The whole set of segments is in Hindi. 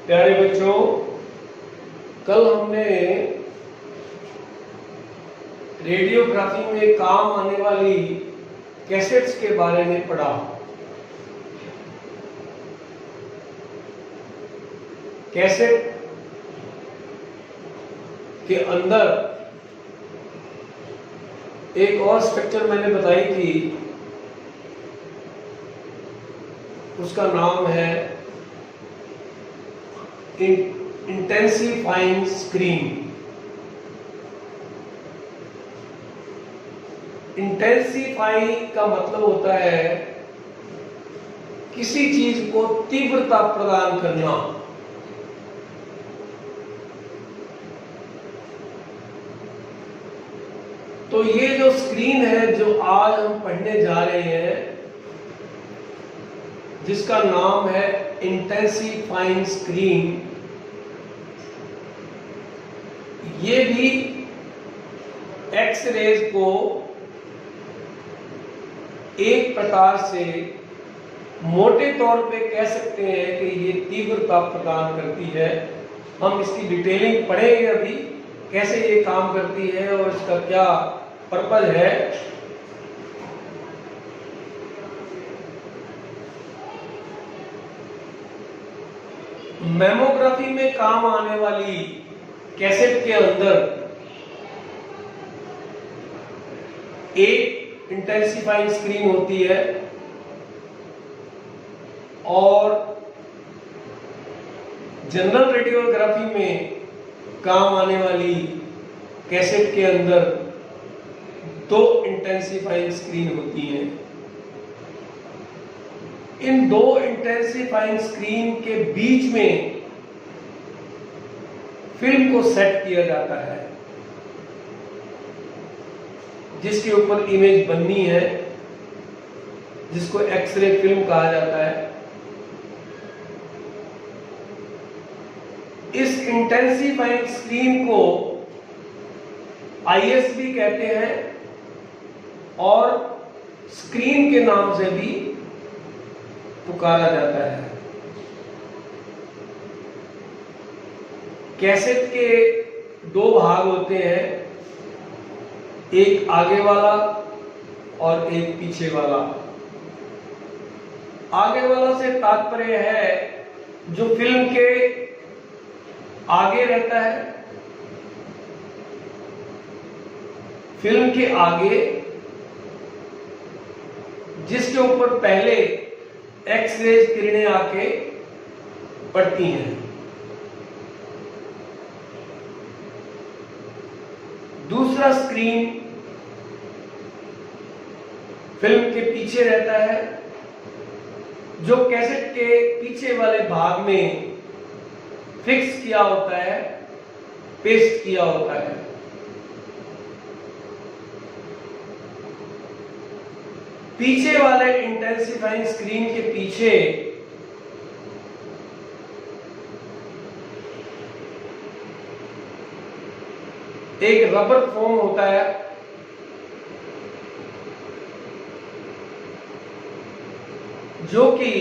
प्यारे बच्चों, कल हमने रेडियोग्राफी में काम आने वाली कैसेट्स के बारे में पढ़ा। कैसेट के अंदर एक और स्ट्रक्चर मैंने बताई थी, उसका नाम है इंटेंसिफाइंग स्क्रीन। इंटेंसिफाई का मतलब होता है किसी चीज को तीव्रता प्रदान करना। तो ये जो स्क्रीन है जो आज हम पढ़ने जा रहे हैं, जिसका नाम है इंटेंसिफाइंग स्क्रीन, ये भी एक्स रेज को एक प्रकार से मोटे तौर पे कह सकते हैं कि ये तीव्रता प्रदान करती है। हम इसकी डिटेलिंग पढ़ेंगे अभी, कैसे ये काम करती है और इसका क्या पर्पज है। मैमोग्राफी में काम आने वाली कैसेट के अंदर एक इंटेंसिफाइंग स्क्रीन होती है और जनरल रेडियोग्राफी में काम आने वाली कैसेट के अंदर दो इंटेंसिफाइंग स्क्रीन होती है। इन दो इंटेंसिफाइंग स्क्रीन के बीच में फिल्म को सेट किया जाता है, जिसके ऊपर इमेज बननी है, जिसको एक्सरे फिल्म कहा जाता है। इस इंटेंसिफाइंग स्क्रीन को आईएस भी कहते हैं और स्क्रीन के नाम से भी पुकारा जाता है। कैसेट के दो भाग होते हैं, एक आगे वाला और एक पीछे वाला। आगे वाला से तात्पर्य है जो फिल्म के आगे रहता है, फिल्म के आगे, जिसके ऊपर पहले एक्स-रेज किरणें आके पड़ती हैं। दूसरा स्क्रीन फिल्म के पीछे रहता है, जो कैसेट के पीछे वाले भाग में फिक्स किया होता है, पेस्ट किया होता है। पीछे वाले इंटेंसिफाइंग स्क्रीन के पीछे एक रबर फोम होता है, जो कि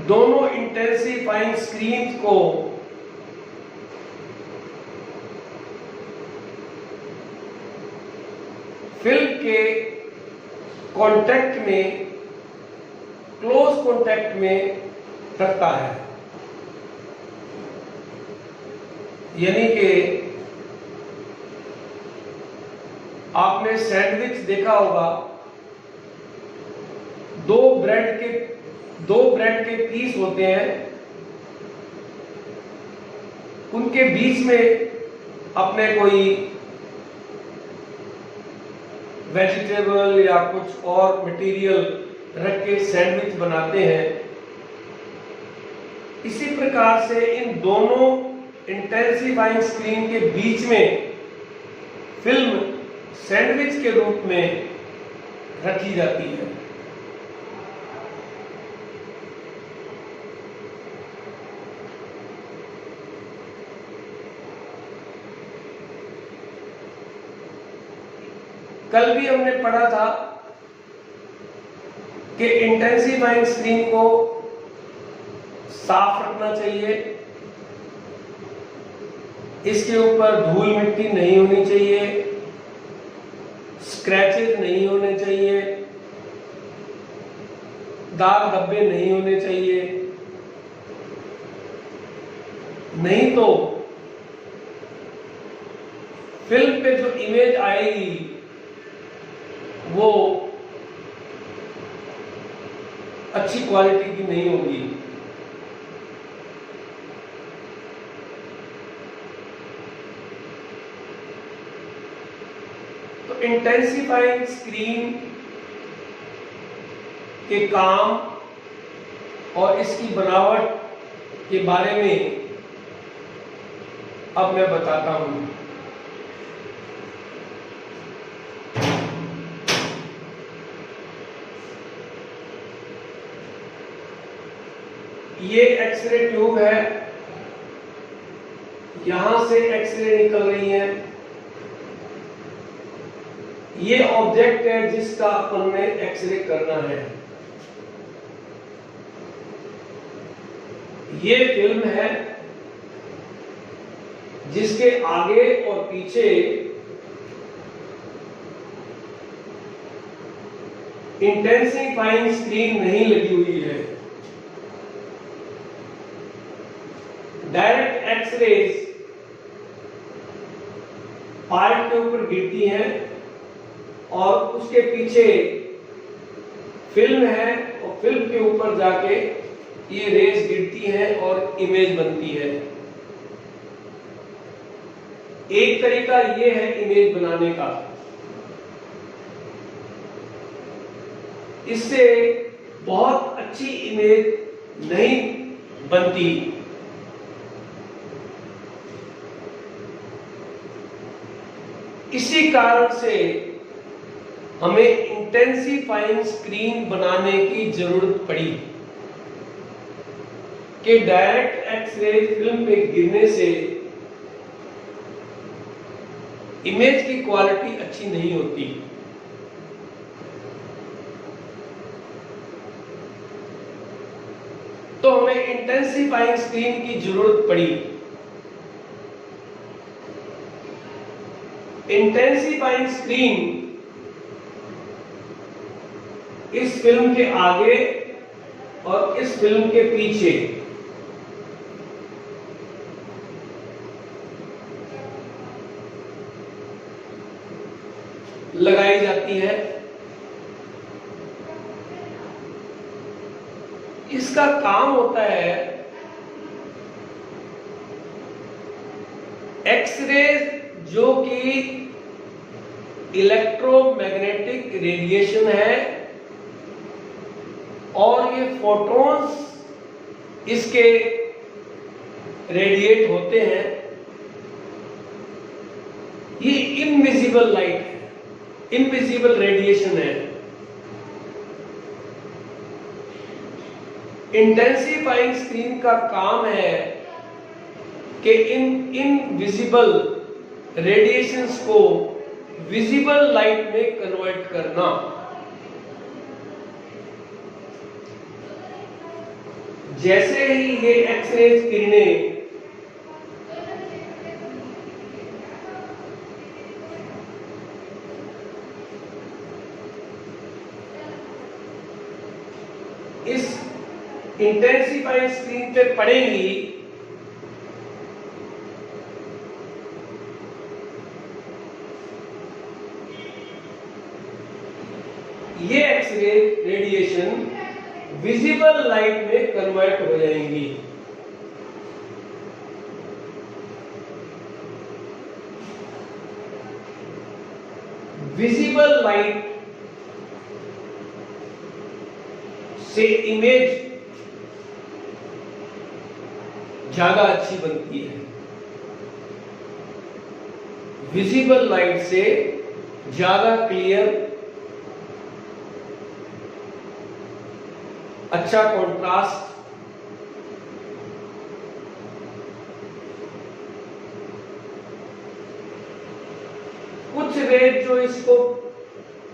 दोनों इंटेंसिफाइंग स्क्रीन को फिल्म के कांटेक्ट में, क्लोज कांटेक्ट में रखता है। यानी कि आपने सैंडविच देखा होगा, दो ब्रेड के पीस होते हैं, उनके बीच में अपने कोई वेजिटेबल या कुछ और मटेरियल रख के सैंडविच बनाते हैं। इसी प्रकार से इन दोनों इंटेंसिफाइंग स्क्रीन के बीच में फिल्म सैंडविच के रूप में रखी जाती है। कल भी हमने पढ़ा था कि इंटेंसिफाइंग स्क्रीन को साफ रखना चाहिए, इसके ऊपर धूल मिट्टी नहीं होनी चाहिए, स्क्रैचेस नहीं होने चाहिए, दाग धब्बे नहीं होने चाहिए, नहीं तो फिल्म पे जो इमेज आएगी वो अच्छी क्वालिटी की नहीं होगी। तो इंटेंसिफाइंग स्क्रीन के काम और इसकी बनावट के बारे में अब मैं बताता हूं। ये एक्सरे ट्यूब है, यहां से एक्सरे निकल रही है। ये ऑब्जेक्ट है जिसका अपन ने एक्सरे करना है। ये फिल्म है जिसके आगे और पीछे इंटेंसिफाइंग स्क्रीन नहीं लगी हुई है। डायरेक्ट एक्सरेज पार्ट के ऊपर गिरती हैं और उसके पीछे फिल्म है और फिल्म के ऊपर जाके ये रेज गिरती है और इमेज बनती है। एक तरीका ये है इमेज बनाने का, इससे बहुत अच्छी इमेज नहीं बनती। इसी कारण से हमें इंटेंसिफाइंग स्क्रीन बनाने की जरूरत पड़ी कि डायरेक्ट एक्सरे फिल्म पे गिरने से इमेज की क्वालिटी अच्छी नहीं होती। तो हमें इंटेंसिफाइंग स्क्रीन की जरूरत पड़ी। इंटेंसिफाइंग स्क्रीन इस फिल्म के आगे और इस फिल्म के पीछे लगाई जाती है। इसका काम होता है एक्सरे जो कि इलेक्ट्रोमैग्नेटिक रेडिएशन है और ये फोटॉन्स इसके रेडिएट होते हैं। ये इनविजिबल लाइट है, इनविजिबल रेडिएशन है। इंटेंसिफाइंग स्क्रीन का काम है कि इन इनविजिबल रेडिएशंस को विजिबल लाइट में कन्वर्ट करना। जैसे ही ये एक्सरे किरणें इस इंटेंसिफाइंग स्क्रीन पे पड़ेंगी, ये एक्सरे रेडिएशन विजिबल लाइट में कन्वर्ट हो जाएंगी। विजिबल लाइट से इमेज ज्यादा अच्छी बनती है। विजिबल लाइट से ज्यादा क्लियर, अच्छा कॉन्ट्रास्ट, कुछ रेज जो इसको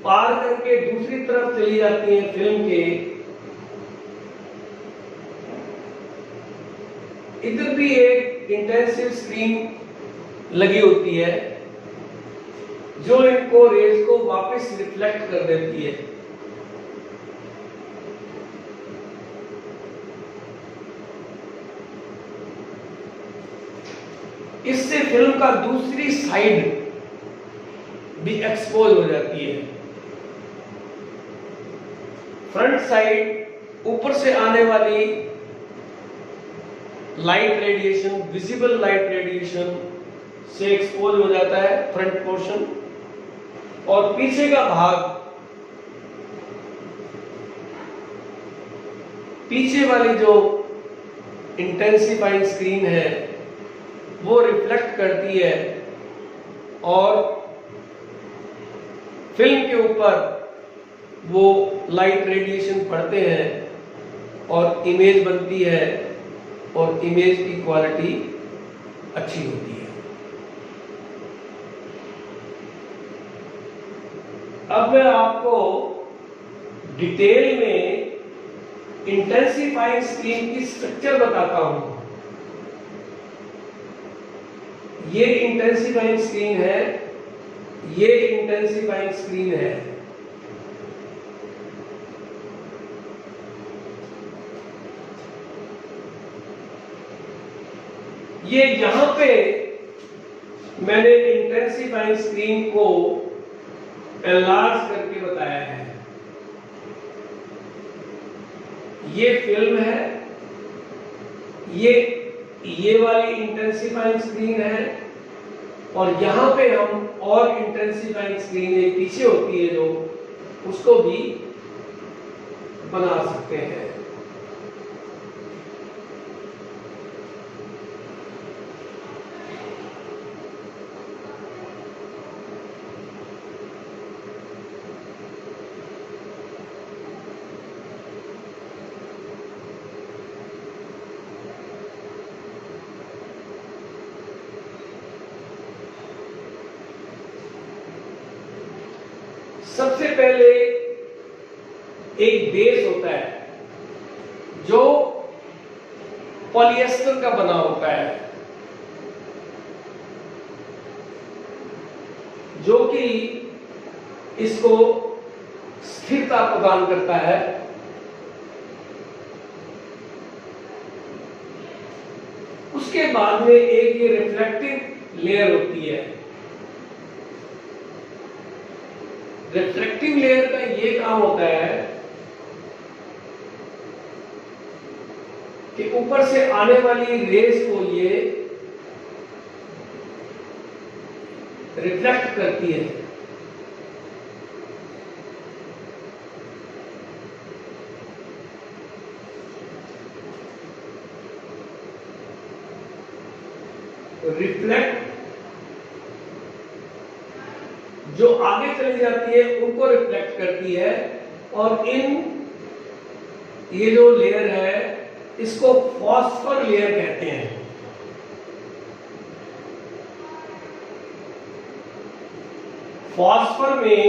पार करके दूसरी तरफ चली जाती हैं फिल्म के, इधर भी एक इंटेंसिव स्क्रीन लगी होती है जो इनको रेज को वापस रिफ्लेक्ट कर देती है। इससे फिल्म का दूसरी साइड भी एक्सपोज हो जाती है। फ्रंट साइड ऊपर से आने वाली light radiation, visible light radiation से एक्सपोज हो जाता है फ्रंट पोर्शन, और पीछे का भाग, पीछे वाली जो इंटेंसिफाइंग स्क्रीन है वो रिफ्लेक्ट करती है और फिल्म के ऊपर वो लाइट रेडिएशन पड़ते हैं और इमेज बनती है और इमेज की क्वालिटी अच्छी होती है। अब मैं आपको डिटेल में इंटेंसिफाइंग स्क्रीन की स्ट्रक्चर बताता हूं। ये इंटेंसिफाइंग स्क्रीन है, ये इंटेंसिफाइंग स्क्रीन है। ये यहां पे मैंने इंटेंसिफाइंग स्क्रीन को एनलार्ज करके बताया है। ये फिल्म है, ये वाली इंटेंसिफाइंग स्क्रीन है, और यहां पे हम और इंटेंसिफाइंग स्क्रीन एक पीछे होती है जो उसको भी बना सकते हैं। सबसे पहले एक बेस होता है जो पॉलिएस्टर का बना होता है, जो कि इसको स्थिरता प्रदान करता है। उसके बाद में एक ये रिफ्लेक्टिव लेयर होती है। रिफ्लेक्टिव लेयर का ये काम होता है कि ऊपर से आने वाली रेज को ये रिफ्लेक्ट करती है। रिफ्लेक्ट जो आगे चली जाती है उनको रिफ्लेक्ट करती है, और ये जो लेयर है इसको फॉस्फर लेयर कहते हैं। फॉस्फर में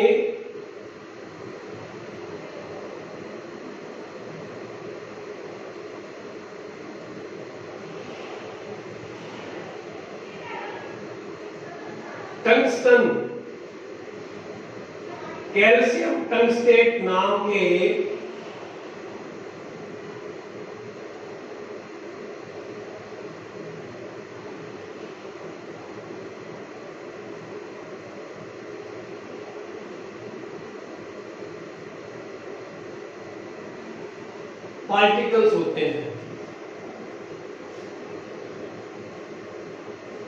टंगस्टन, कैल्शियम टंगस्टेट नाम के पार्टिकल्स होते हैं।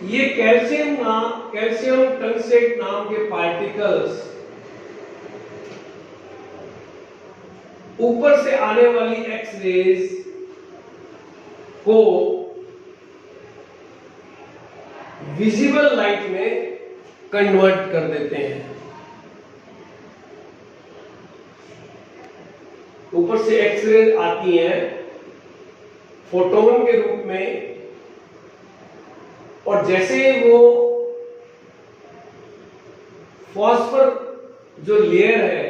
ये कैल्शियम टंगस्टेट नाम के पार्टिकल्स ऊपर से आने वाली एक्स रेज को विजिबल लाइट में कन्वर्ट कर देते हैं। ऊपर से एक्स रेज आती हैं फोटोन के रूप में, और जैसे वो फॉस्फर जो लेयर है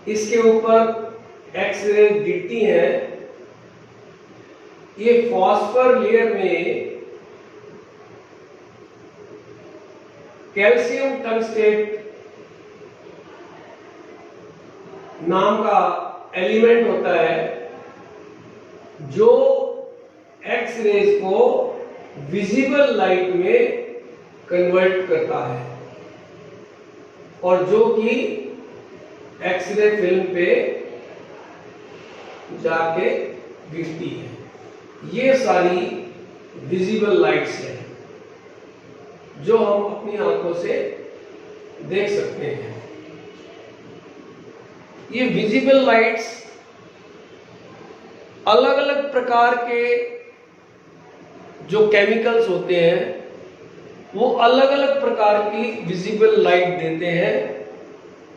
इसके ऊपर एक्स रे गिरती है, ये फॉस्फर लेयर में कैल्शियम टंगस्टेट नाम का एलिमेंट होता है जो एक्स रेज को विजिबल लाइट में कन्वर्ट करता है और जो कि एक्सरे फिल्म पे जाके गिरती है। ये सारी विजिबल लाइट्स हैं जो हम अपनी आंखों से देख सकते हैं। ये विजिबल लाइट्स अलग अलग प्रकार के जो केमिकल्स होते हैं वो अलग अलग प्रकार की विजिबल लाइट देते हैं।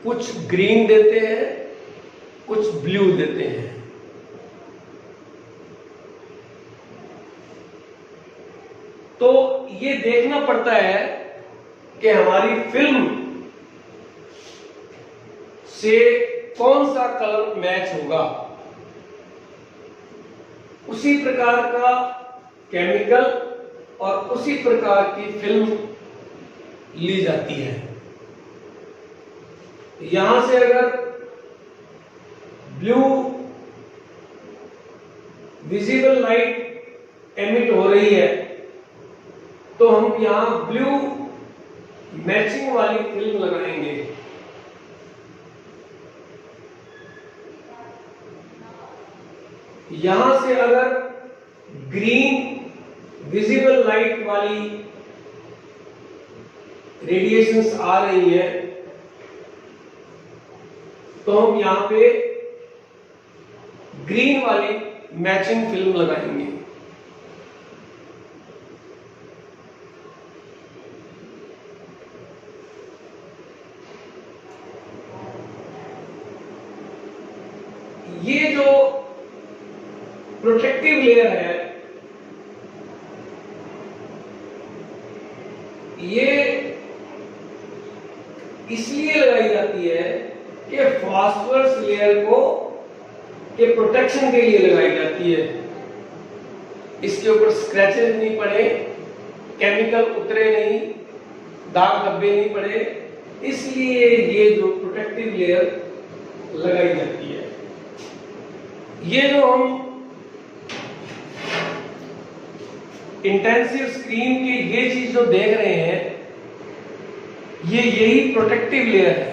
कुछ ग्रीन देते हैं, कुछ ब्लू देते हैं। तो ये देखना पड़ता है कि हमारी फिल्म से कौन सा कलर मैच होगा। उसी प्रकार का केमिकल और उसी प्रकार की फिल्म ली जाती है। यहां से अगर ब्लू विजिबल लाइट एमिट हो रही है तो हम यहां ब्लू मैचिंग वाली फिल्म लगाएंगे। यहां से अगर ग्रीन विजिबल लाइट वाली रेडिएशंस आ रही है तो हम यहां पे ग्रीन वाली मैचिंग फिल्म लगाएंगे। ये जो प्रोटेक्टिव लेयर है ये इसलिए लगाई जाती है कि फास्फोरस लेयर को के प्रोटेक्शन के लिए लगाई जाती है। इसके ऊपर स्क्रैचेस नहीं पड़े, केमिकल उतरे नहीं, दाग धब्बे नहीं पड़े, इसलिए ये जो प्रोटेक्टिव लेयर लगाई जाती है। ये जो हम इंटेंसिव स्क्रीन की ये चीज जो देख रहे हैं ये यही प्रोटेक्टिव लेयर है।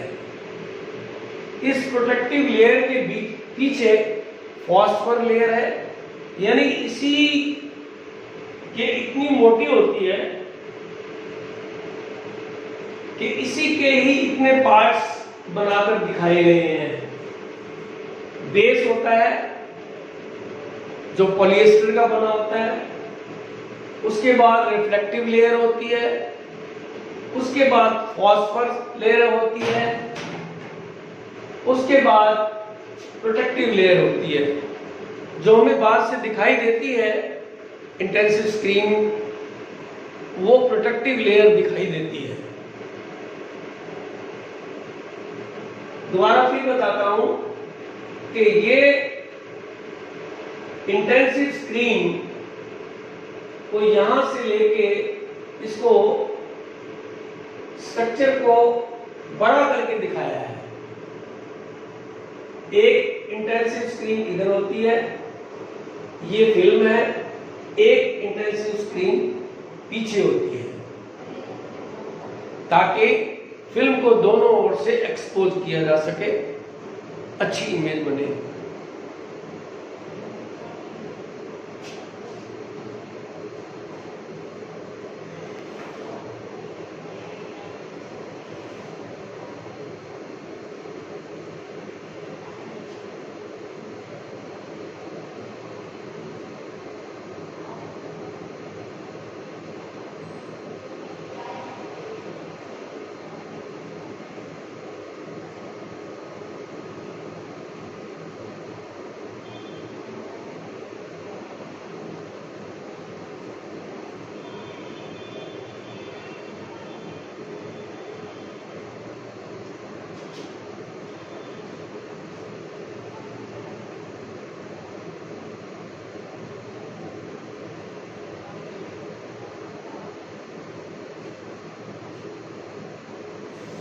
इस प्रोटेक्टिव लेयर के पीछे फॉस्फर लेयर है, यानी इसी के इतनी मोटी होती है कि इसी के ही इतने पार्ट्स बनाकर दिखाए गए हैं। बेस होता है जो पॉलिएस्टर का बना होता है, उसके बाद रिफ्लेक्टिव लेयर होती है, उसके बाद फॉस्फर लेयर होती है, उसके बाद प्रोटेक्टिव लेयर होती है। जो हमें बाहर से दिखाई देती है इंटेंसिव स्क्रीन, वो प्रोटेक्टिव लेयर दिखाई देती है। दोबारा फिर बताता हूं कि ये इंटेंसिव स्क्रीन को यहां से लेके इसको स्ट्रक्चर को बड़ा करके दिखाया है। एक इंटेंसिव स्क्रीन इधर होती है, ये फिल्म है, एक इंटेंसिव स्क्रीन पीछे होती है ताकि फिल्म को दोनों ओर से एक्सपोज किया जा सके, अच्छी इमेज बने।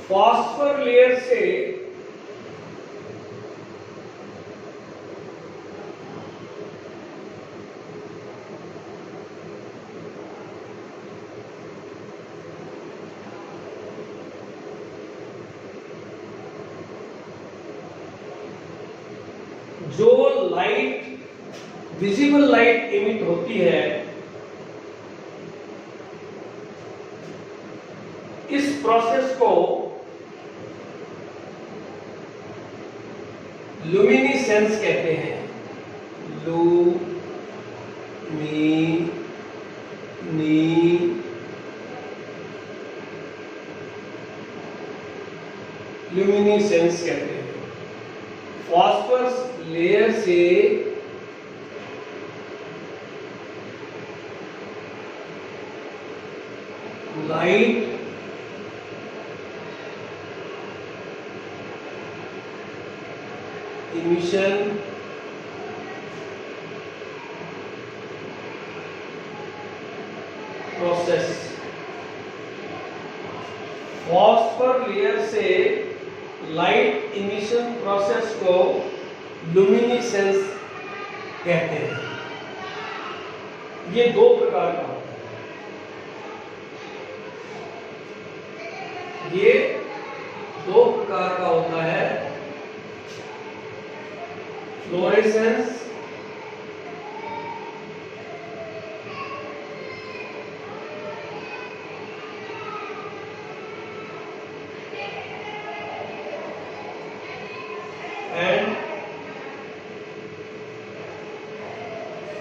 फॉस्फर लेयर से जो लाइट, विजिबल लाइट इमिट होती है, इस प्रोसेस को लुमिनिसेंस कहते हैं। लुमिनिसेंस कहते हैं। फॉस्फरस लेयर से light emission process, phosphor layer से लाइट इमिशन प्रोसेस को लुमिनिसेंस कहते हैं। ये दो प्रकार का होता है। ये दो प्रकार का होता है, fluorescence and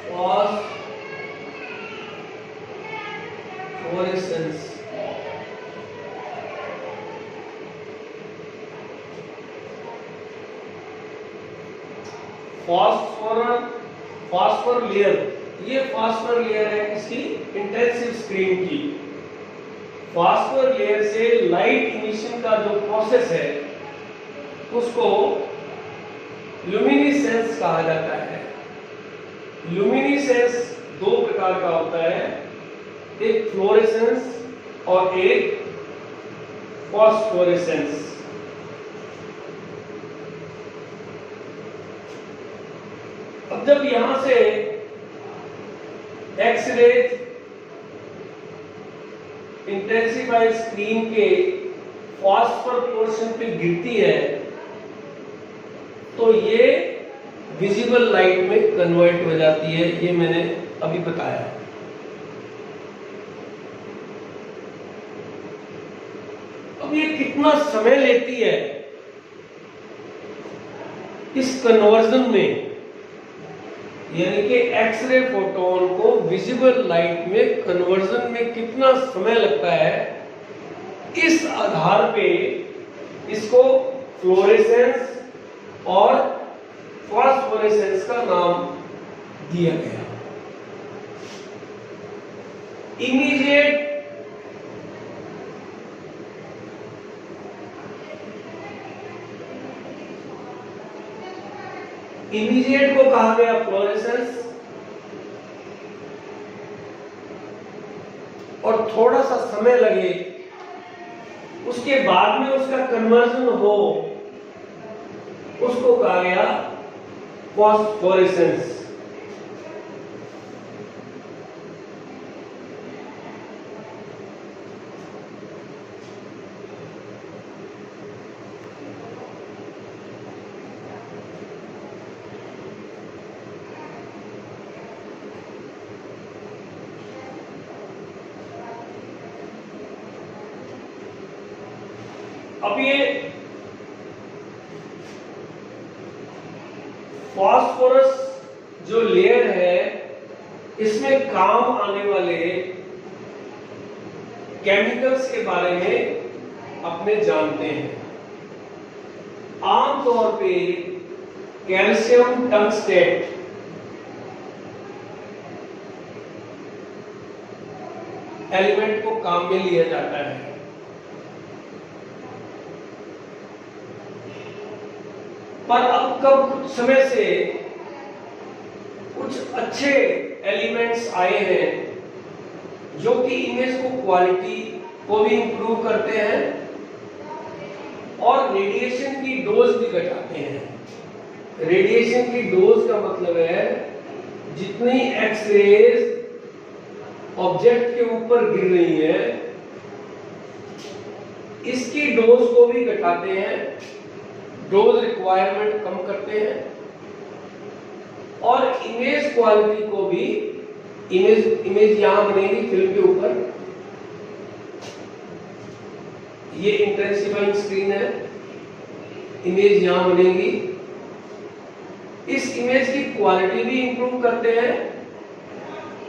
phosphorescence। Phosphor layer, ये फॉस्फर लेयर है किसकी? इंटेंसिव स्क्रीन की। फॉस्फर लेयर से लाइट इमिशन का जो प्रोसेस है उसको लुमिनिसेंस कहा जाता है। लुमिनिसेंस दो प्रकार का होता है, एक फ्लोरेसेंस और एक फॉस्फोरेसेंस। अब जब यहां से एक्स-रेज इंटेंसिफाइड स्क्रीन के फॉस्फर पोर्शन पे गिरती है तो ये विजिबल लाइट में कन्वर्ट हो जाती है। ये मैंने अभी बताया। अब ये कितना समय लेती है इस कन्वर्जन में, यानी कि एक्सरे फोटोन को विजिबल लाइट में कन्वर्जन में कितना समय लगता है, इस आधार पे इसको फ्लोरेसेंस और फॉस्फोरेसेंस का नाम दिया गया। इमीडिएट को कहा गया फ्लोरेसेंस, और थोड़ा सा समय लगे उसके बाद में उसका कन्वर्जन हो उसको कहा गया फॉस्फोरेसेंस। अब ये फॉस्फोरस जो लेयर है इसमें काम आने वाले केमिकल्स के बारे में अपने जानते हैं। आमतौर पे कैल्शियम टंगस्टेट एलिमेंट को काम में लिया जाता है। पर अब कब कुछ समय से कुछ अच्छे एलिमेंट्स आए हैं जो कि इमेज को क्वालिटी को भी इंप्रूव करते हैं और रेडिएशन की डोज भी घटाते हैं। रेडिएशन की डोज का मतलब है जितनी एक्सरेज ऑब्जेक्ट के ऊपर गिर रही है इसकी डोज को भी घटाते हैं, डोज रिक्वायरमेंट कम करते हैं और इमेज क्वालिटी को भी, इमेज यहां बनेगी फिल्म के ऊपर, ये इंटेंसिफाइंग स्क्रीन है, इमेज यहां बनेगी, इस इमेज की क्वालिटी भी इंप्रूव करते हैं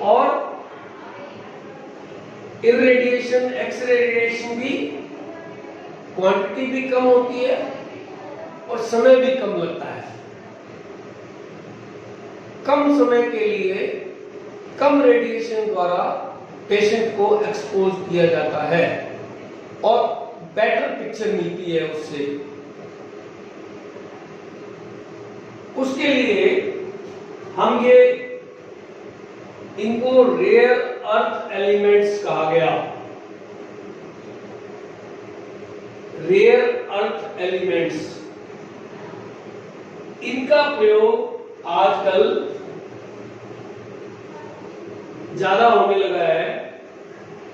और इरेडिएशन, एक्स रेडिएशन की क्वांटिटी भी कम होती है और समय भी कम लगता है। कम समय के लिए कम रेडिएशन द्वारा पेशेंट को एक्सपोज किया जाता है और बेटर पिक्चर मिलती है उससे। उसके लिए हम ये इनको रेयर अर्थ एलिमेंट्स कहा गया। रेयर अर्थ एलिमेंट्स, इनका प्रयोग आजकल ज्यादा होने लगा है।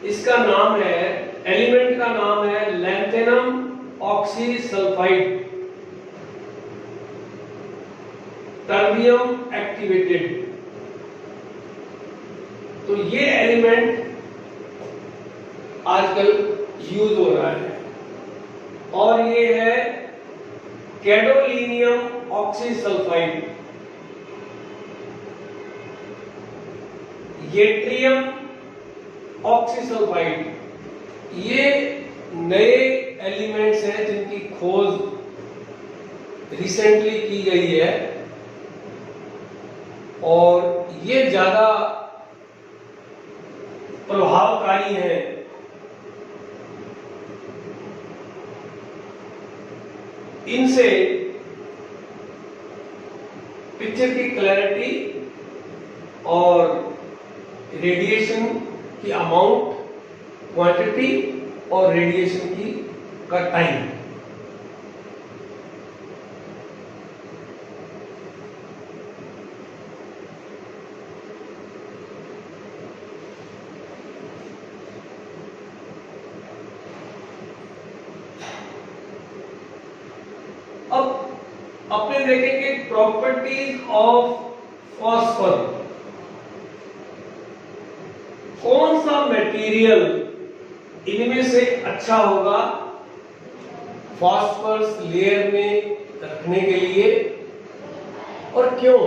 इसका नाम है, एलिमेंट का नाम है लैंथेनम ऑक्सीसल्फाइड, टर्बियम एक्टिवेटेड। तो ये एलिमेंट आजकल यूज हो रहा है और ये है गैडोलीनियम ऑक्सीसल्फाइड, येट्रियम ऑक्सीसल्फाइड। ये नए एलिमेंट्स हैं जिनकी खोज रिसेंटली की गई है और ये ज्यादा प्रभावकारी है। इनसे पिक्चर की क्लैरिटी और रेडिएशन की अमाउंट, क्वांटिटी और रेडिएशन की का टाइम, अब अपने देखेंगे प्रॉपर्टीज ऑफ फॉस्फर। कौन सा मटेरियल इनमें से अच्छा होगा फॉस्फरस लेयर में रखने के लिए और क्यों?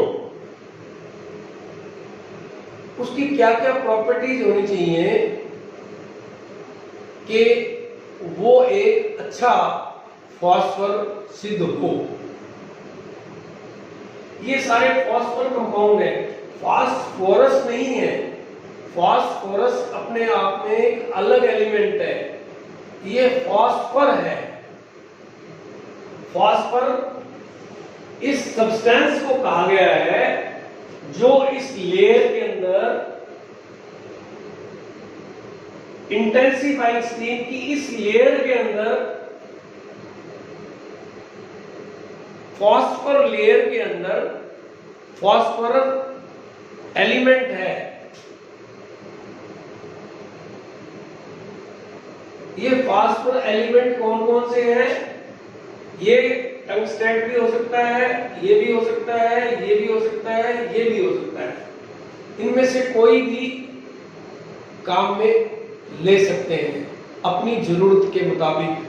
उसकी क्या क्या प्रॉपर्टीज होनी चाहिए कि वो एक अच्छा फॉस्फर सिद्ध हो? ये सारे फॉस्फर कंपाउंड है, फास्फोरस नहीं है। फास्फोरस अपने आप में एक अलग एलिमेंट है, ये फॉस्फर है। फॉस्फर इस सब्सटेंस को कहा गया है जो इस लेयर के अंदर, इंटेंसिफाइंग स्क्रीन की इस लेयर के अंदर, फॉस्फर लेयर के अंदर फॉस्फरस एलिमेंट है। ये फॉस्फर एलिमेंट कौन कौन से हैं? ये टंगस्टेट भी हो सकता है, ये भी हो सकता है, ये भी हो सकता है, ये भी हो सकता है। इनमें से कोई भी काम में ले सकते हैं अपनी जरूरत के मुताबिक।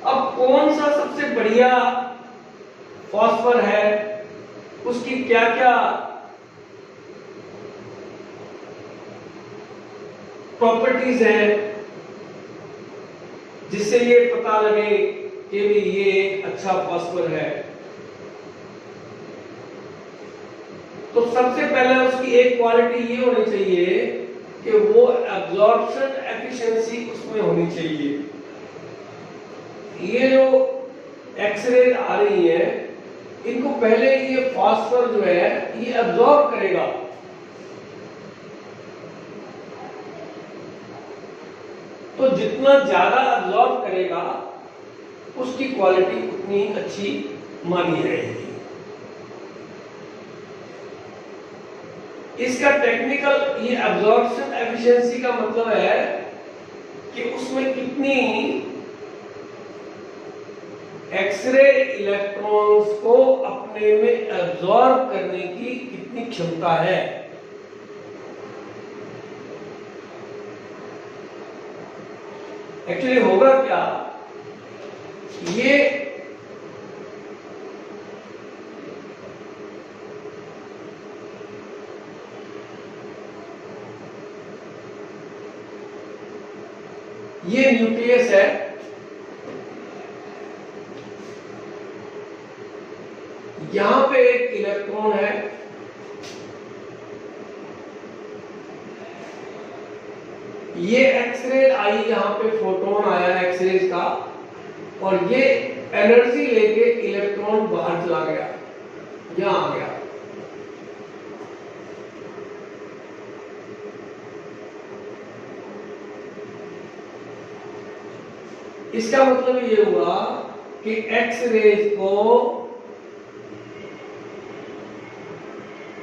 अब कौन सा सबसे बढ़िया फॉस्फर है, उसकी क्या क्या प्रॉपर्टीज है जिससे ये पता लगे कि भी ये एक अच्छा फॉस्फर है? तो सबसे पहले उसकी एक क्वालिटी ये होनी चाहिए कि वो एब्जॉर्प्शन एफिशिएंसी उसमें होनी चाहिए। ये जो एक्सरे आ रही है, इनको पहले ये फॉस्फर जो है ये एब्जॉर्ब करेगा। तो तो जितना ज्यादा अब्जॉर्ब करेगा उसकी क्वालिटी उतनी अच्छी मानी जाएगी। इसका टेक्निकल ये अब्जॉर्प्शन एफिशिएंसी का मतलब है कि उसमें कितनी एक्सरे इलेक्ट्रॉन्स को अपने में एब्जॉर्ब करने की कितनी क्षमता है। एक्चुअली होगा क्या, ये न्यूक्लियस है, यहां पे एक इलेक्ट्रॉन है, ये एक्सरे आई, यहां पे फोटोन आया एक्सरे का, और ये एनर्जी लेके इलेक्ट्रॉन बाहर चला गया, यहां आ गया। इसका मतलब ये हुआ कि एक्स रेज को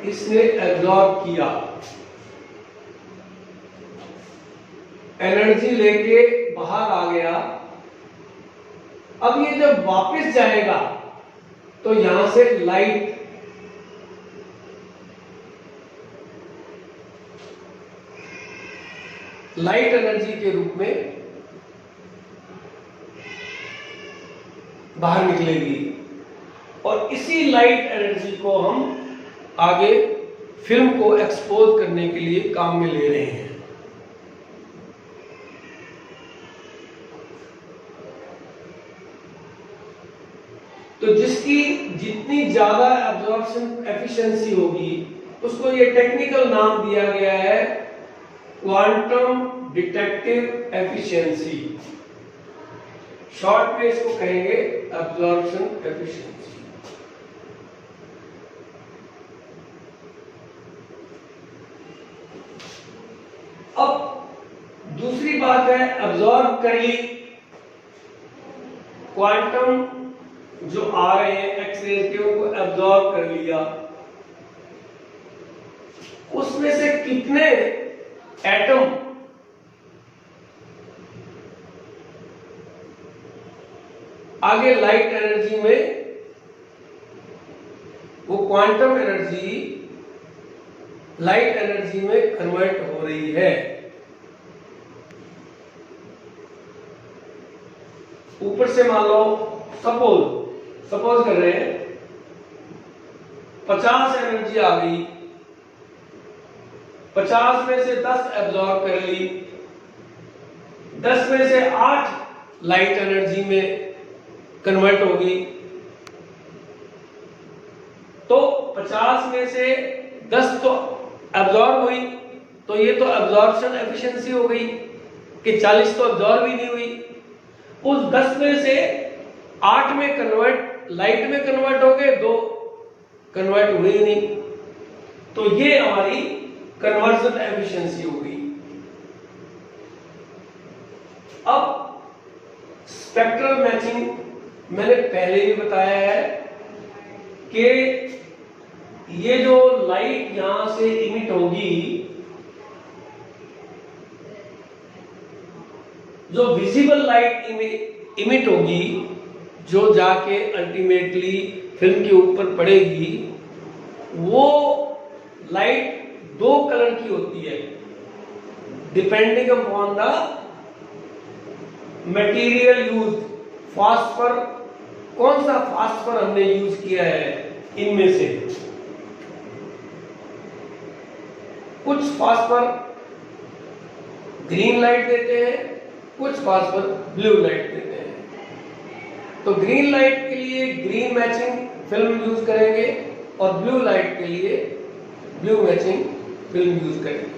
इसने एब्जॉर्ब किया, एनर्जी लेके बाहर आ गया। अब ये जब वापस जाएगा तो यहां से लाइट एनर्जी के रूप में बाहर निकलेगी, और इसी लाइट एनर्जी को हम आगे फिल्म को एक्सपोज करने के लिए काम में ले रहे हैं। तो जिसकी जितनी ज्यादा एब्जॉर्प्शन एफिशिएंसी होगी उसको ये टेक्निकल नाम दिया गया है क्वांटम डिटेक्टिव एफिशिएंसी। शॉर्ट में इसको कहेंगे एब्जॉर्प्शन एफिशिएंसी। अब दूसरी बात है, एब्जॉर्ब कर ली, क्वांटम जो आ रहे हैं एक्सरेज के उनको एब्जॉर्ब कर लिया, उसमें से कितने एटम आगे लाइट एनर्जी में, वो क्वांटम एनर्जी लाइट एनर्जी में कन्वर्ट हो रही है। ऊपर से मान लो सपोज कर रहे हैं 50 एनर्जी आ गई, 50 में से 10 एब्जॉर्ब कर ली, 10 में से 8 लाइट एनर्जी में कन्वर्ट होगी, तो 50 में से 10 तो एब्जॉर्ब हुई, तो ये तो एब्जॉर्प्शन एफिशिएंसी हो गई कि 40 तो एब्जॉर्ब ही नहीं हुई। उस 10 में से 8 में कन्वर्ट लाइट में कन्वर्ट हो गए, 2 कन्वर्ट हुए ही नहीं, तो ये हमारी कन्वर्जन एफिशिएंसी हो गई। अब स्पेक्ट्रल मैचिंग मैंने पहले भी बताया है कि ये जो लाइट यहां से इमिट होगी, जो विजिबल लाइट इमिट होगी, जो जाके अल्टीमेटली फिल्म के ऊपर पड़ेगी, वो लाइट 2 कलर की होती है depending upon the material use. Phosphor, कौन सा फास्फर हमने यूज किया है इनमें से, कुछ फास्फर ग्रीन लाइट देते हैं, कुछ फास्फर ब्लू लाइट देते हैं। तो ग्रीन लाइट के लिए ग्रीन मैचिंग फिल्म यूज करेंगे और ब्लू लाइट के लिए ब्लू मैचिंग फिल्म यूज करेंगे।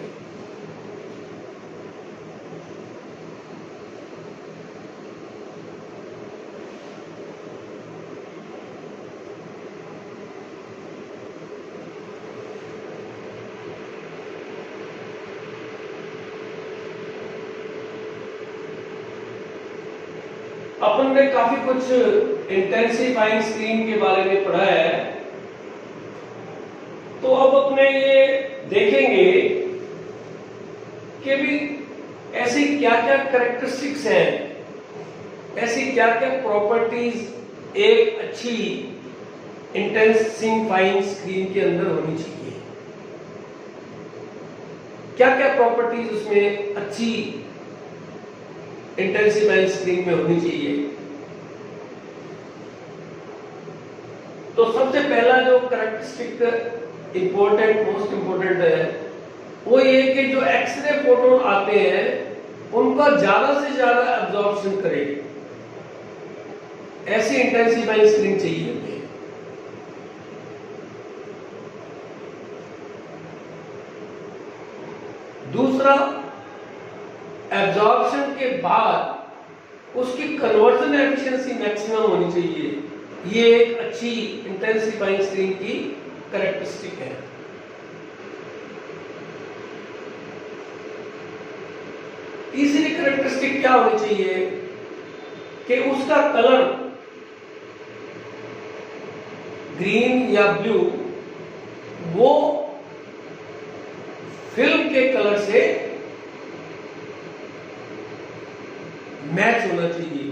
अपन ने काफी कुछ इंटेंसिफाइंग स्क्रीन के बारे में पढ़ा है, तो अब अपने ये देखेंगे कि भी ऐसी क्या क्या कैरेक्टरिस्टिक्स हैं, ऐसी क्या क्या प्रॉपर्टीज एक अच्छी इंटेंसिफाइंग स्क्रीन के अंदर होनी चाहिए। क्या क्या प्रॉपर्टीज उसमें अच्छी इंटेंसिफाइंग स्क्रीन में होनी चाहिए। तो सबसे पहला जो कैरेक्टरिस्टिक इंपॉर्टेंट, मोस्ट इंपॉर्टेंट है, वो ये कि जो एक्सरे फोटोन आते हैं उनका ज्यादा से ज्यादा एब्जॉर्प्शन करे, ऐसी इंटेंसिफाइंग स्क्रीन चाहिए हमें। दूसरा, एब्जॉर्प्शन के बाद उसकी कन्वर्जन एफिशिएंसी मैक्सिमम होनी चाहिए। ये एक अच्छी इंटेंसिफाइंग स्क्रीन की कैरेक्टरिस्टिक है। तीसरी कैरेक्टरिस्टिक क्या होनी चाहिए कि उसका कलर ग्रीन या ब्लू वो फिल्म के कलर से मैच होना चाहिए।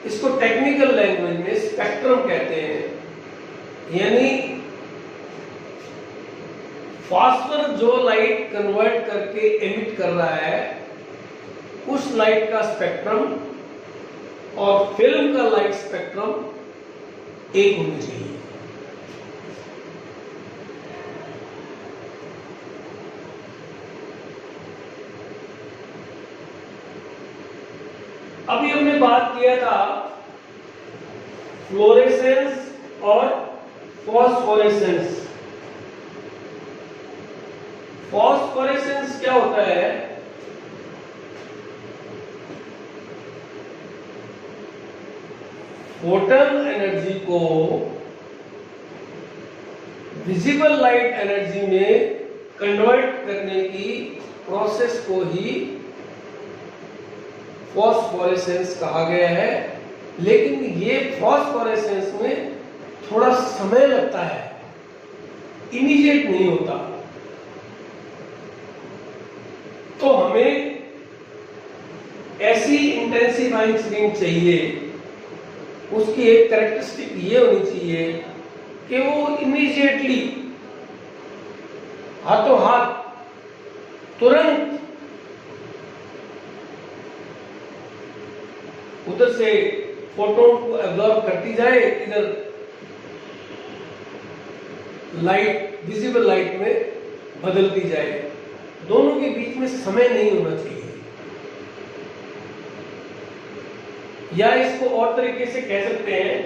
इसको टेक्निकल लैंग्वेज में स्पेक्ट्रम कहते हैं। यानी फास्फोरस जो लाइट कन्वर्ट करके एमिट कर रहा है उस लाइट का स्पेक्ट्रम और फिल्म का लाइट स्पेक्ट्रम एक होना चाहिए। अभी हमने बात किया था फ्लोरेसेंस और फॉस्फोरेसेंस। फॉस्फोरेसेंस क्या होता है? फोटन एनर्जी को विजिबल लाइट एनर्जी में कन्वर्ट करने की प्रोसेस को ही फॉस्फोरेसेंस कहा गया है। लेकिन ये फॉस्फोरेसेंस में थोड़ा समय लगता है, इमीडिएट नहीं होता। तो हमें ऐसी इंटेंसिफाइंग स्क्रीन चाहिए, उसकी एक कैरेक्टरिस्टिक ये होनी चाहिए कि वो इमीडिएटली हाथों हाथ तुरंत उधर से फोटोन को एब्जॉर्ब करती जाए, इधर लाइट विजिबल लाइट में बदलती जाए। दोनों के बीच में समय नहीं होना चाहिए। या इसको और तरीके से कह सकते हैं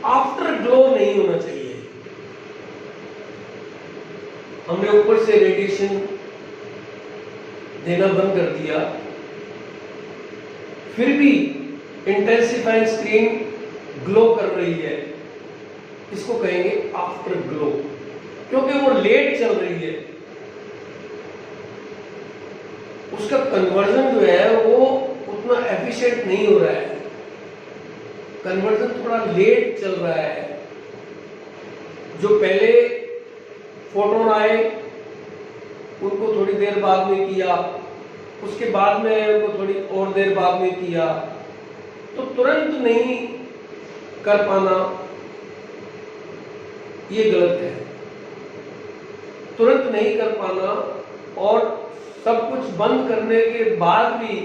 आफ्टर ग्लो नहीं होना चाहिए। हमने ऊपर से रेडिएशन देना बंद कर दिया, फिर भी इंटेंसिफाइंग स्क्रीन ग्लो कर रही है, इसको कहेंगे आफ्टर ग्लो, क्योंकि वो लेट चल रही है। उसका कन्वर्जन जो है वो उतना एफिशिएंट नहीं हो रहा है, कन्वर्जन थोड़ा लेट चल रहा है। जो पहले फोटोन आए उनको थोड़ी देर बाद में किया, उसके बाद में उनको थोड़ी और देर बाद में किया, तो तुरंत नहीं कर पाना ये गलत है। तुरंत नहीं कर पाना और सब कुछ बंद करने के बाद भी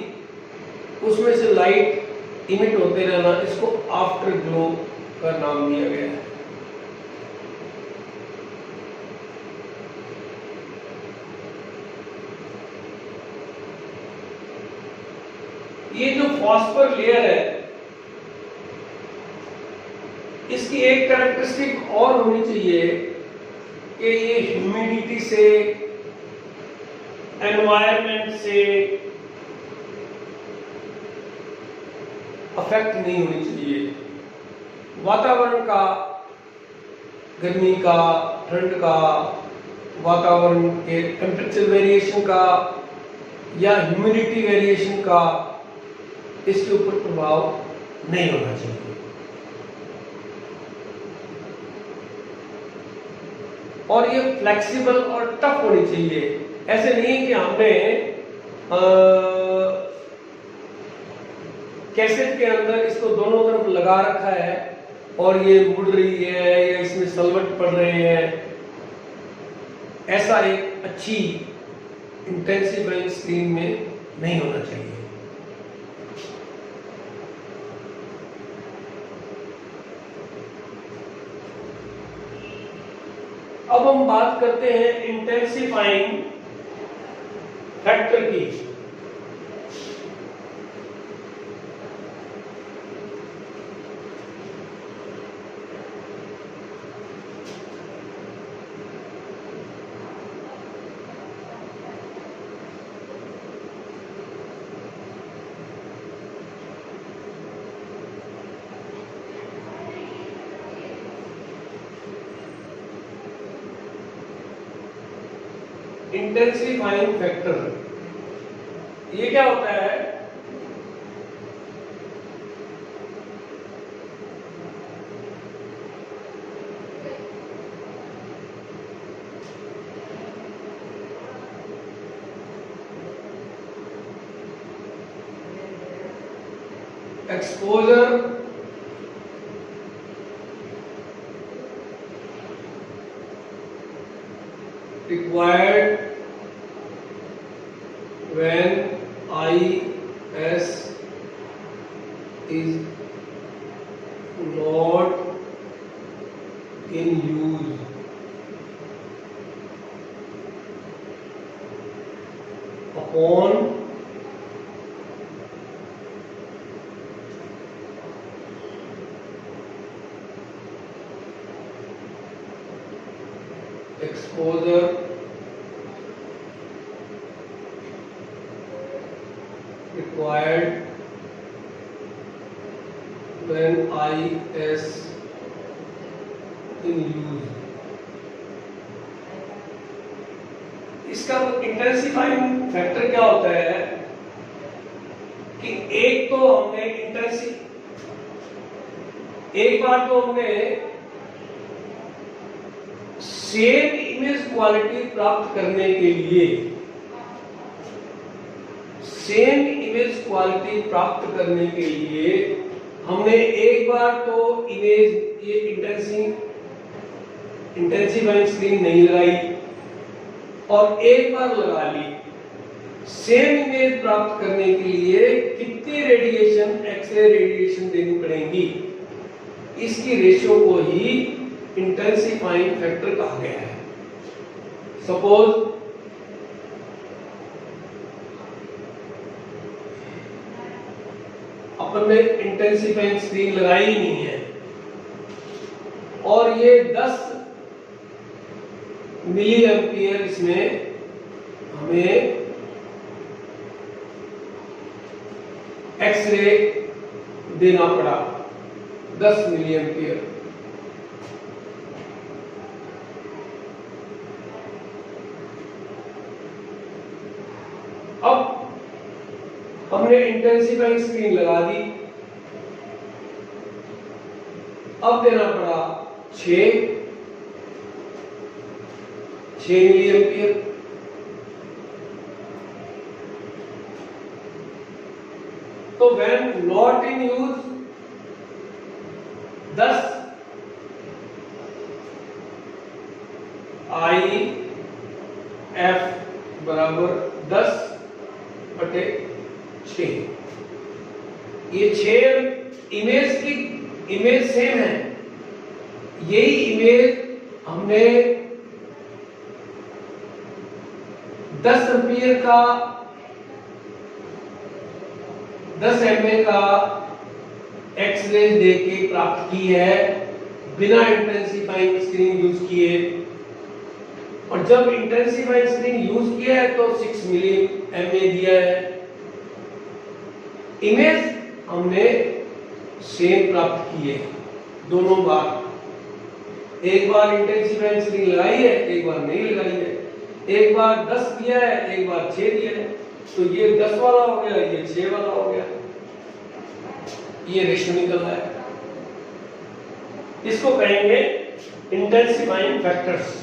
उसमें से लाइट इमिट होते रहना, इसको आफ्टर ग्लो का नाम दिया गया है। ये जो फॉस्फर लेयर है इसकी एक कैरेक्टरिस्टिक और होनी चाहिए कि ये ह्यूमिडिटी से, एनवायरनमेंट से अफेक्ट नहीं होनी चाहिए। वातावरण का गर्मी का, ठंड का, वातावरण के टेम्परेचर वेरिएशन का या ह्यूमिडिटी वेरिएशन का इसके ऊपर प्रभाव नहीं होना चाहिए। और ये फ्लेक्सिबल और टफ होनी चाहिए। ऐसे नहीं कि हमने कैसेट के अंदर इसको दोनों तरफ लगा रखा है और ये मुड़ रही है या इसमें सलवट पड़ रहे हैं, ऐसा एक अच्छी इंटेंसिफाइंग स्क्रीन में नहीं होना चाहिए। अब हम बात करते हैं इंटेंसिफाइंग फैक्टर की। इंटेंसिफाइंग फैक्टर ये क्या होता है? Exposure required when IS is not in use upon exposure required when IS in use। इसका इंटेंसिफाइंग फैक्टर क्या होता है कि एक बार तो हमने सेम इमेज क्वालिटी प्राप्त करने के लिए हमने एक बार तो इमेज ये इंटेंसिफाइंग स्क्रीन नहीं लगाई और एक बार लगा ली। सेम इमेज प्राप्त करने के लिए कितनी रेडिएशन, एक्सरे रेडिएशन देनी पड़ेगी, इसकी रेशियो को ही इंटेंसिफाइंग फैक्टर कहा गया है। सपोज अपन ने इंटेंसिफाइंग स्क्रीन लगाई ही नहीं है और ये 10 मिली एम्पियर इसमें हमें एक्सरे देना पड़ा, 10 मिली एम्पियर। अब हमने इंटेंसिफाइंग स्क्रीन लगा दी, अब देना पड़ा 6 मिली एम्पियर। तो when not in use 10 IF बराबर 10/6। ये 6 इमेज सेम है। यही इमेज हमने 10 एम्पियर का 10 mA का एक्सरे देके प्राप्त की है बिना इंटेंसिफाइंग स्क्रीन यूज किए, और जब इंटेंसिफाइंग स्क्रीन यूज किया है तो 6 मिली mA दिया है। इमेज हमने सेम प्राप्त की है दोनों बार। एक बार इंटेंसिफाइंग स्क्रीन लगाई है, एक बार नहीं लगाई है, एक बार 10 दिया है, एक बार 6 दिया है, तो ये 10 वाला हो गया, ये 6 वाला हो गया, ये रेशियो निकल रहा है। इसको कहेंगे intensifying factors.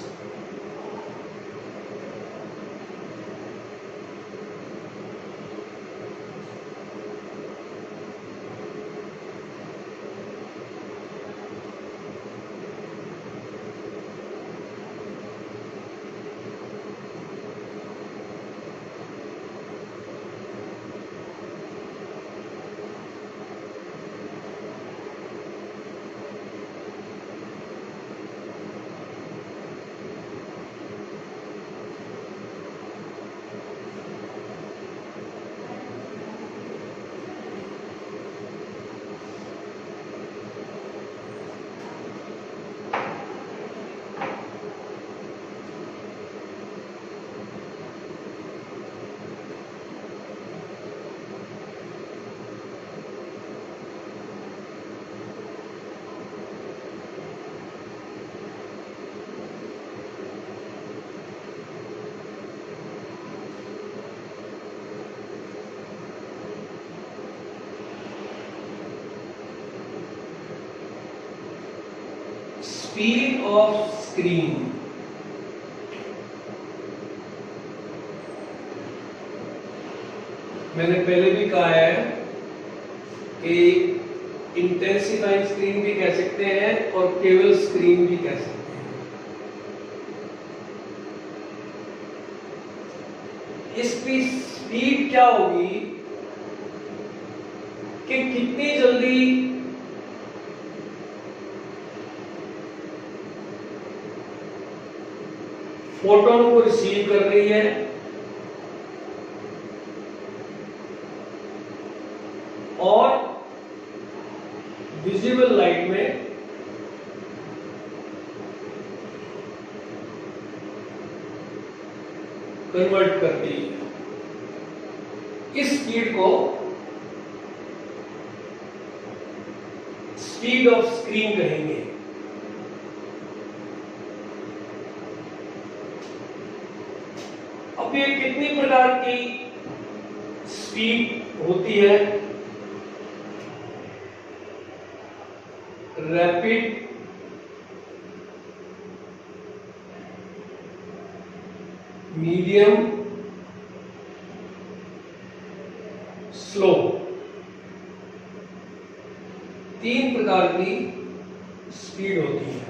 Speed of screen, मैंने पहले भी कहा है कि इंटेंसिफाइंग स्क्रीन भी कह सकते हैं और केवल स्क्रीन भी कह सकते हैं। इसकी स्पीड क्या होगी कि कितनी जल्दी फोटोन को रिसीव कर रही है और विजिबल लाइट में कन्वर्ट करती है। इस स्पीड को स्पीड ऑफ स्क्रीन कहेंगे। अब ये कितनी प्रकार की स्पीड होती है? रैपिड, मीडियम, स्लो, 3 प्रकार की स्पीड होती है।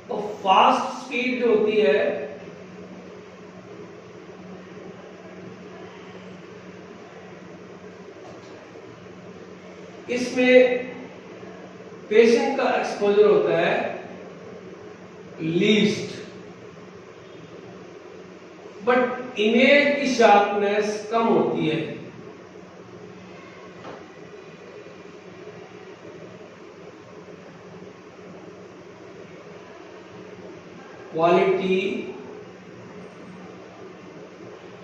तो फास्ट स्पीड जो होती है इसमें पेशेंट का एक्सपोजर होता है लीस्ट, बट इमेज की शार्पनेस कम होती है। क्वालिटी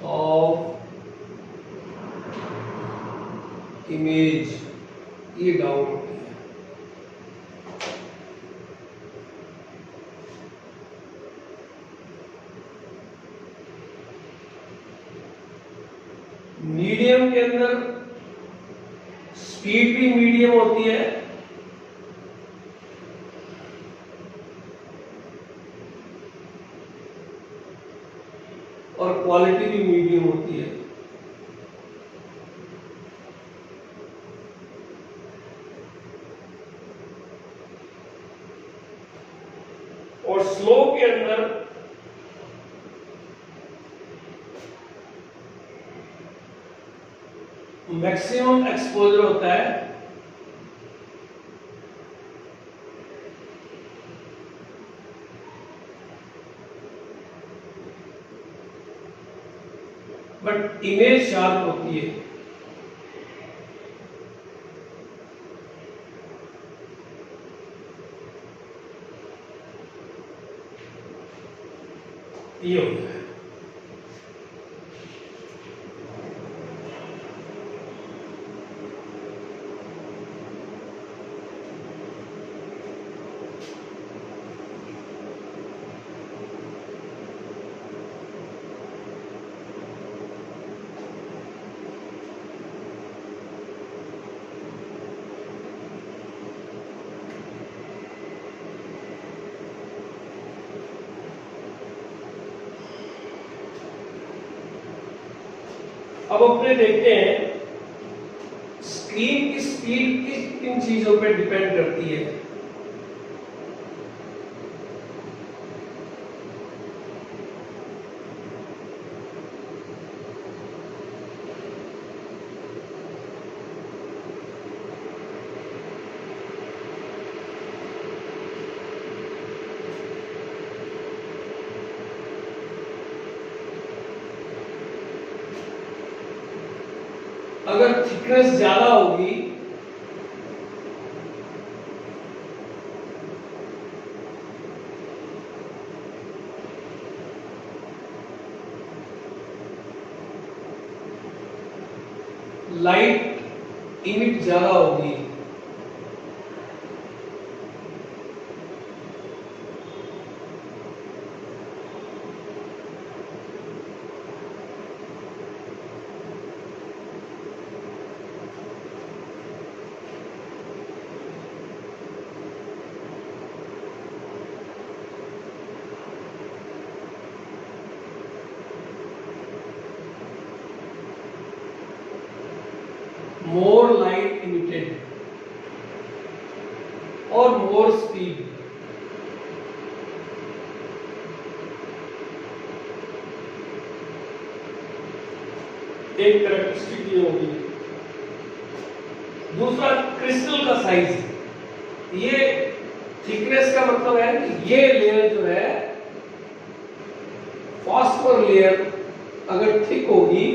ऑफ इमेज ये डाउन होती है। मीडियम के अंदर स्पीड भी मीडियम होती है और क्वालिटी भी मीडियम होती है। और स्लो के अंदर मैक्सिमम एक्सपोजर होता है बट इमेज शार्प होती है। ये हो गया। अब अपने देखते हैं स्क्रीन की स्पीड किन चीजों पे डिपेंड करती है। अगर थिकनेस ज्यादा होगी लाइट इमिट ज्यादा होगी, more light emitted or more speed, एक कैरेक्टरिस्टिक ये होगी। दूसरा क्रिस्टल का साइज, ये थिकनेस का मतलब है कि ये लेयर जो है फॉस्फोर लेयर अगर थिक होगी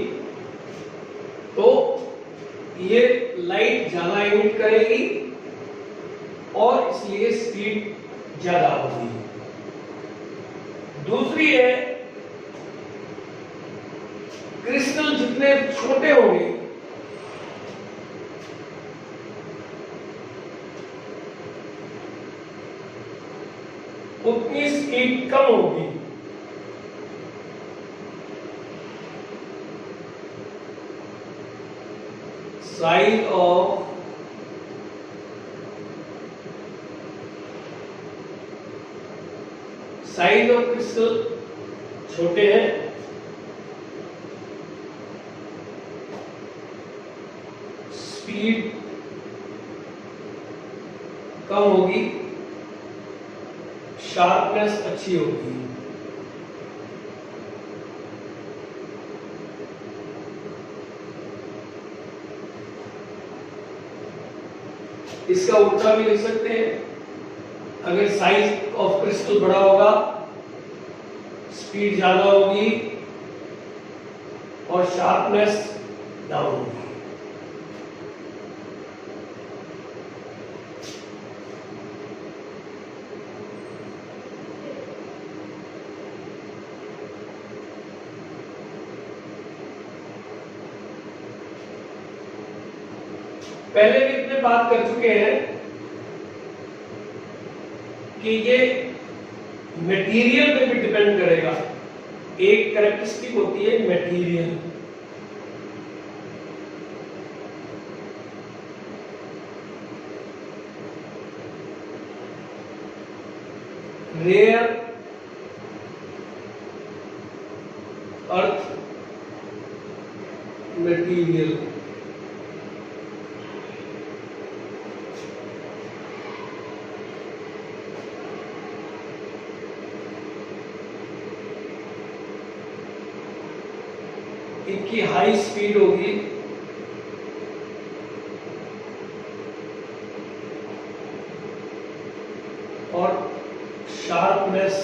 तो ये लाइट ज्यादा इमिट करेगी और इसलिए स्पीड ज्यादा होगी। दूसरी है क्रिस्टल जितने छोटे होंगे उतनी स्पीड कम होगी। साइज ऑफ क्रिस्टल छोटे हैं, स्पीड कम होगी, शार्पनेस अच्छी होगी। इसका उल्टा भी लिख सकते हैं, अगर साइज ऑफ क्रिस्टल बड़ा होगा स्पीड ज्यादा होगी और शार्पनेस डाउन होगी। पहले भी इतने बात कर चुके हैं कि ये मटेरियल पे भी डिपेंड करेगा। एक कैरेक्टरिस्टिक होती है मटेरियल, रेयर अर्थ मटेरियल, इनकी हाई स्पीड होगी और शार्पनेस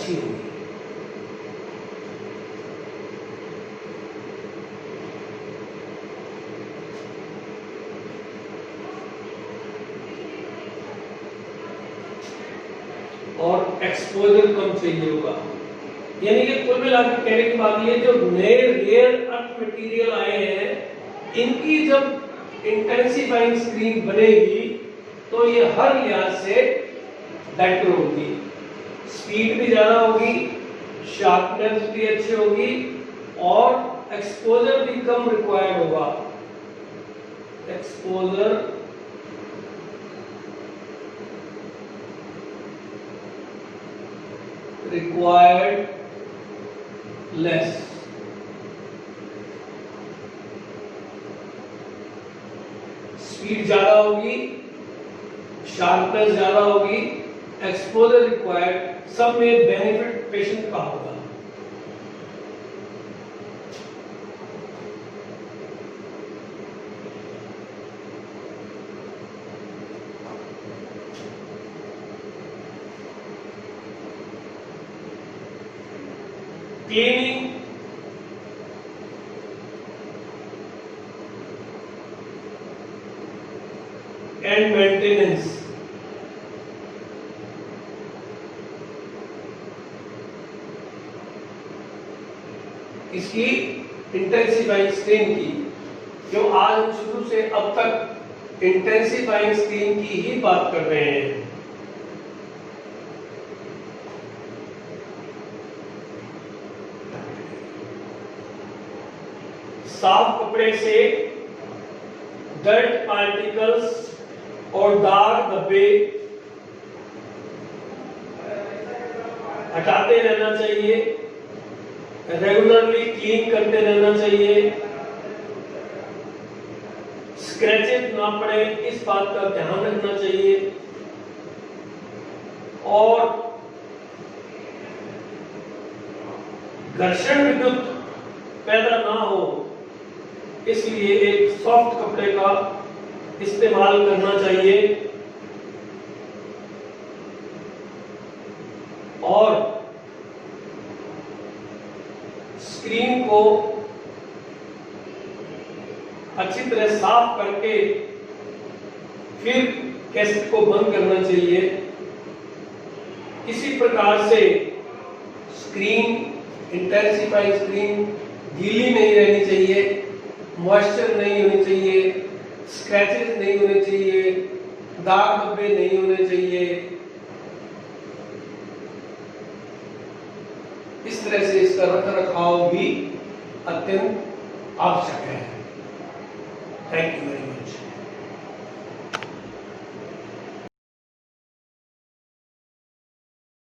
अच्छी होगी। और एक्सपोजर कम चाहिए होगा। यानी कि कुल मिलाकर कहने की बात ये, जो नए रेयर अर्थ मटेरियल आए हैं इनकी जब इंटेंसिफाइंग स्क्रीन बनेगी तो ये हर लिहाज से बेटर होगी, स्पीड भी ज्यादा होगी, शार्पनेस भी अच्छी होगी और एक्सपोजर भी कम रिक्वायर्ड होगा। Exposure required less. स्पीड ज्यादा होगी, शार्पनेस ज्यादा होगी, एक्सपोजर रिक्वायर्ड, सब में बेनिफिट पेशेंट का होगा। क्लीनिंग एंड मेंटेनेंस, इसकी इंटेंसिफाइंग स्क्रीन की, जो आज हम शुरू से अब तक इंटेंसिफाइंग स्क्रीन की ही बात कर रहे हैं। साफ कपड़े से डर्ट पार्टिकल्स और दाग धब्बे हटाते रहना चाहिए, रेगुलरली क्लीन करते रहना चाहिए, स्क्रैचेस ना पड़े इस बात का ध्यान रखना चाहिए और घर्षण विद्युत पैदा ना हो इसलिए एक सॉफ्ट कपड़े का इस्तेमाल करना चाहिए और स्क्रीन को अच्छी तरह साफ करके फिर कैसेट को बंद करना चाहिए। किसी प्रकार से स्क्रीन, इंटेंसिफाइंग स्क्रीन गीली नहीं रहनी चाहिए, मॉइस्चर नहीं होनी चाहिए, स्क्रैचेस नहीं होने चाहिए, दाग धब्बे नहीं होने चाहिए। इस तरह से इसका रखरखाव भी अत्यंत आवश्यक है। Thank you very much.